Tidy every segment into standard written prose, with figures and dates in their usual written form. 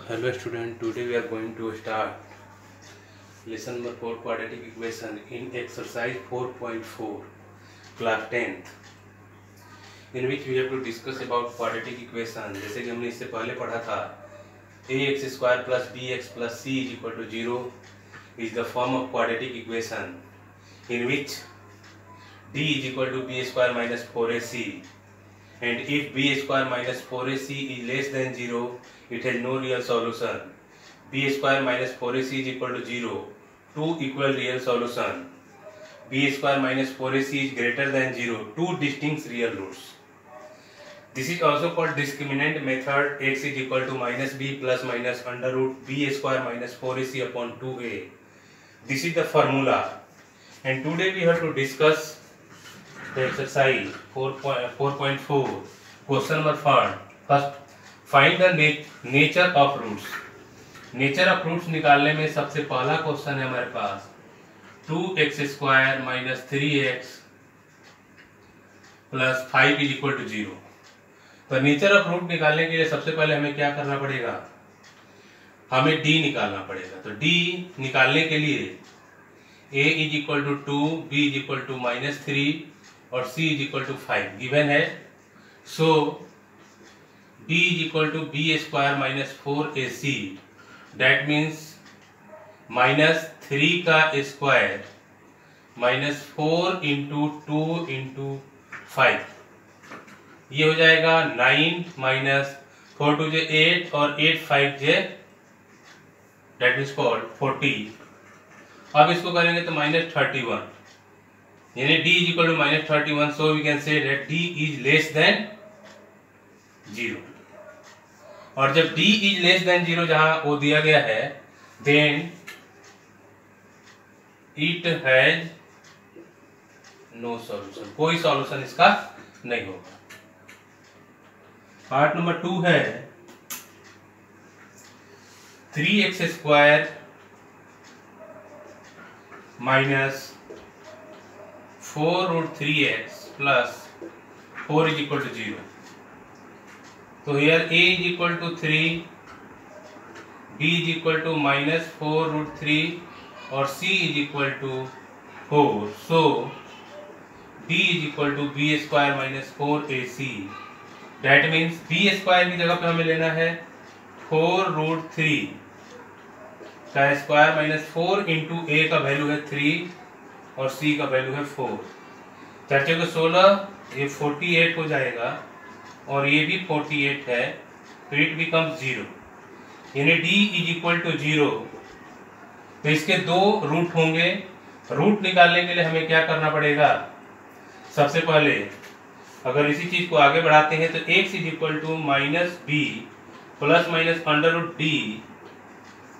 Hello student, today we are going to start lesson number 4 quadratic equation in exercise 4.4 class 10th in which we have to discuss about quadratic equation। जैसे कि हमने इससे पहले पढ़ा था ax square plus bx plus c is equal to 0 is the form of quadratic equation in which d is equal to b square minus 4ac and if b square minus 4ac is less than 0 it has no real solution। b square minus 4ac is equal to 0, two equal real solution। b square minus 4ac is greater than 0, two distinct real roots। This is also called discriminant method। x is equal to minus b plus minus under root b square minus 4ac upon 2a। This is the formula and today we have to discuss the exercise 4.4 question number 1। First find the nature of roots. Nature of roots निकालने में सबसे पहला question है हमारे पास 2x square minus 3x plus 5 is equal to 0। तो nature of root निकालने के लिए सबसे पहले हमें क्या करना पड़ेगा, हमें d निकालना पड़ेगा। तो d निकालने के लिए a is equal to 2, b is equal to minus 3 और c is equal to 5 given है। So b is equal to b square minus 4ac, that means minus 3 का स्क्वायर minus 4 into 2 into 5, ये हो जाएगा 9 minus 4 2 जे 8 और 8 5 जे that is called 40। अब इसको करेंगे तो minus 31, यानी d is equal to minus 31, so we can say that d is less than 0। और जब d is less than 0 जहां वो दिया गया है then it has no solution, कोई सॉल्यूशन इसका नहीं होगा। पार्ट नंबर 2 है 3x square minus 4 root 3x plus 4 is equal to 0। तो here a is equal to 3, b is equal to minus 4 root 3 और c is equal to 4। So d is equal to b square minus 4ac। That means b square की जगह पे हमें लेना है 4 root 3 का square minus 4 into a का value है 3 और c का वैल्यू है 4। 4 को 16, ये 48 हो जाएगा और ये भी 48 है, तो इट बिकम्स 0, यानी d इज इक्वल टू 0। तो इसके दो रूट होंगे। रूट निकालने के लिए हमें क्या करना पड़ेगा, सबसे पहले अगर इसी चीज को आगे बढ़ाते हैं तो x is equal to minus B plus minus under root D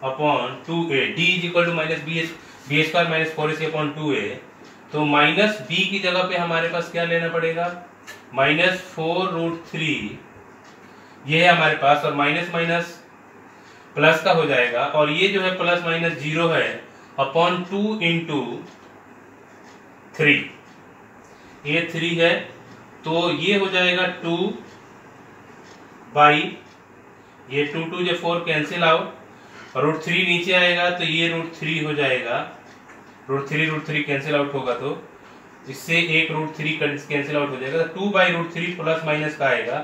upon 2a। d is equal to minus B square minus 4ac upon 2a। तो माइनस b की जगह पे हमारे पास क्या लेना पड़ेगा, माइनस 4 रूट 3, ये है हमारे पास, और माइनस माइनस प्लस का हो जाएगा और ये जो है प्लस माइनस 0 है अपॉन 2 इंटू 3, ये 3 है तो ये हो जाएगा 2 बाई ये 2 2 जो 4 कैंसिल आउट और रूट 3 नीचे आएगा तो ये रूट 3 हो जाएगा। रूट 3 कैंसिल आउट होगा तो इससे एक रूट 3 कैंसिल आउट हो जाएगा, तो 2 बाई रूट 3 प्लस माइनस का आएगा।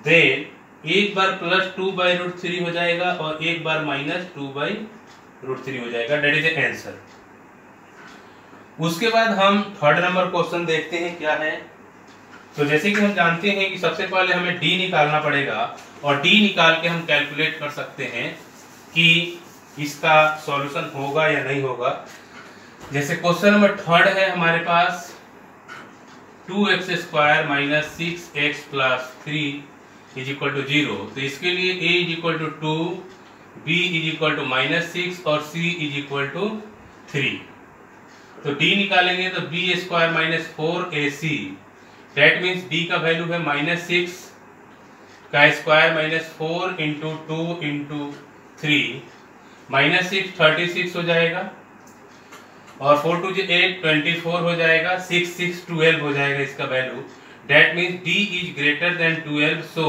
देन एक बार प्लस 2 बाई रूट 3 हो जाएगा और एक बार माइनस 2 बाई रूट 3 हो जाएगा। That is the answer. उसके बाद हम थर्ड नंबर क्वेश्चन देखते हैं क्या है। तो जैसे कि हम जानते हैं कि सबसे पहले हमें d निकालना पड़ेगा और d निकाल के हम कैलकुलेट कर सकते हैं कि इसका सॉल्यूशन होगा या नहीं होगा। जैसे क्वेश्चन नंबर 3 है हमारे पास 2x square minus 6x plus 3 is equal to 0। तो इसके लिए a is equal to 2, b is equal to minus 6 और c इज इक्वल टू 3। तो d निकालेंगे तो b square minus 4ac, that means b का वैल्यू है माइनस 6 का square minus 4 into 2 into 3, minus 6 36 हो जाएगा और 4 2 8 24 हो जाएगा, 6 6 12 हो जाएगा इसका value. That means d is greater than 12, so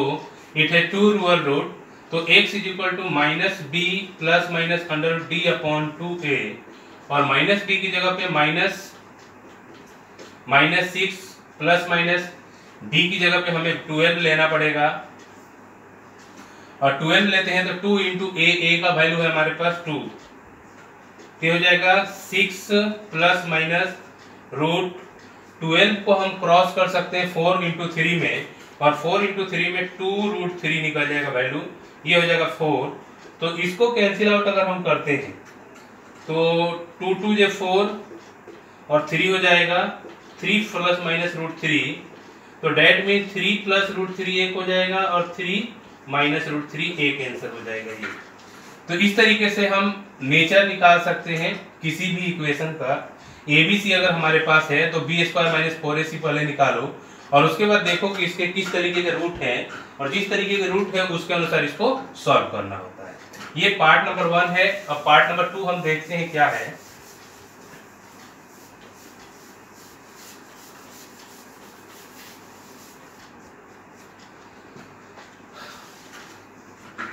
it है 2 रियल रूट। तो x is equal to minus B plus minus under D upon 2a और माइनस बी की जगह पे माइनस 6 प्लस माइनस डी की जगह पे हमें 12 लेना पड़ेगा और 12 लेते हैं तो 2 इंटू ए का वैल्यू है हमारे पास 2, तो हो जाएगा 6 प्लस माइनस रूट 12 को हम क्रॉस कर सकते हैं 4 इंटू 3 में और 4 इंटू 3 में 2 रूट 3 निकल जाएगा वैल्यू, ये हो जाएगा 4। तो इसको कैंसिल आउट अगर हम करते हैं तो 2 2 जे 4 और 3 हो जाएगा 3 प्लस माइनस रूट 3, तो डेट में 3 प्लस रूट 3 एक हो जाएगा और 3 माइनस रूट 3 एक आंसर हो जाएगा ये। तो इस तरीके से हम नेचर निकाल सकते हैं किसी भी इक्वेशन का। एबीसी अगर हमारे पास है तो बी स्क्वायर माइनस 4ac पहले निकालो और उसके बाद देखो कि इसके किस तरीके के रूट हैं और जिस तरीके के रूट है उसके अनुसार इसको सॉल्व करना होता है। ये पार्ट नंबर 1 है। अब पार्ट नंबर 2 हम देखते हैं क्या है।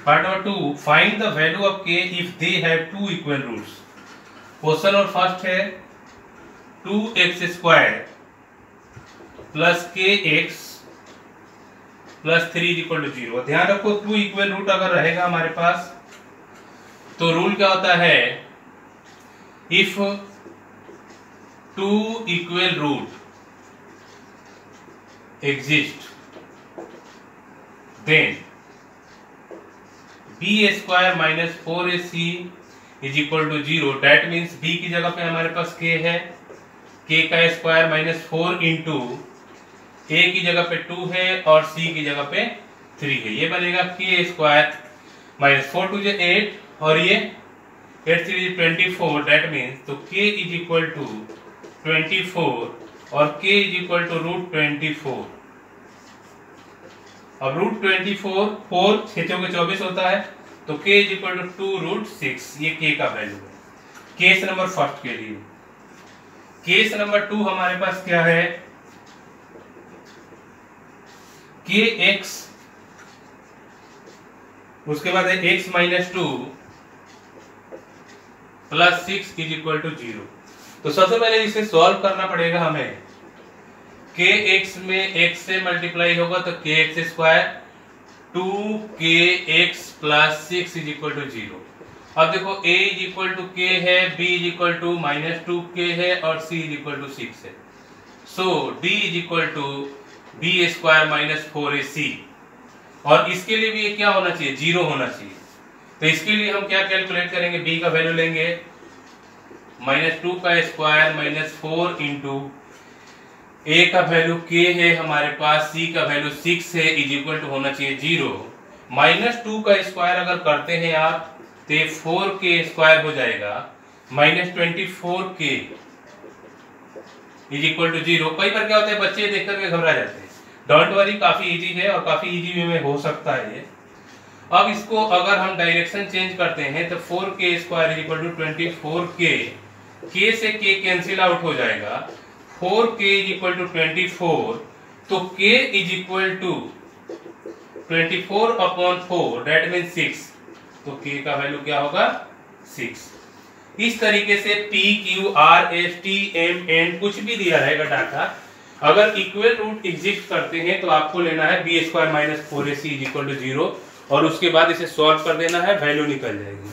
Part number 2, find the value of k if they have 2 equal roots. Question और फर्स्ट है 2x square plus kx plus 3 equal to 0। ध्यान रखो 2 इक्वल रूट अगर रहेगा हमारे पास तो रूल क्या होता है, if 2 equal root exist then B square minus 4ac is equal to 0। That means b की जगह पे हमारे पास k है, k का स्क्वायर माइनस 4 इंटू a की जगह पे 2 है और c की जगह पे 3 है, ये बनेगा k स्क्वायर माइनस 4 2 8 और ये 8 3 24। डेट मीन्स तो k इज इक्वल टू 24 और k is equal to root 24। अब रूट 24 4 6 के 24 होता है तो k is equal to 2 root 6, ये k का वैल्यू है केस नंबर फर्स्ट के लिए। केस नंबर 2 हमारे पास क्या है, kx उसके बाद है x minus 2 plus 6 is equal to 0। तो सबसे पहले इसे सॉल्व करना पड़ेगा हमें। kx में x से मल्टीप्लाई होगा तो kx square 2kx plus 6 is equal to 0। अब देखो a is equal to k है, b is equal to minus 2k है और c इज इक्वल टू 6 है। So d is equal to b square minus 4ac और इसके लिए भी ये क्या होना चाहिए, 0 होना चाहिए। तो इसके लिए हम क्या कैलकुलेट करेंगे, b का वैल्यू लेंगे माइनस 2 का स्क्वायर माइनस 4 इंटू a का वैल्यू k है हमारे पास, c का वैल्यू 6 है, इज इक्वल टू होना चाहिए 0। माइनस 2 का स्क्वायर अगर करते हैं आप तो 4k स्क्वायर हो जाएगा minus 24k is equal to 0। कई बार क्या होता है बच्चे देख करके घबरा जाते हैं, डोंट वरी काफी इजी है और काफी इजी वे में हो सकता है ये। अब इसको अगर हम डायरेक्शन चेंज करते हैं तो 4k square is equal to 24k, k से k कैंसिल आउट हो जाएगा, 4k इज इक्वल टू 24, तो k is equal to 24 upon 4 that mean 6, तो k का वैल्यू क्या होगा 6। इस तरीके से p q r s t m n कुछ भी दिया रहेगा डाटा, अगर इक्वल रूट एग्जिस्ट करते हैं तो आपको लेना है b square minus 4ac is equal to 0 और उसके बाद इसे सॉल्व कर देना है, वैल्यू निकल जाएगी।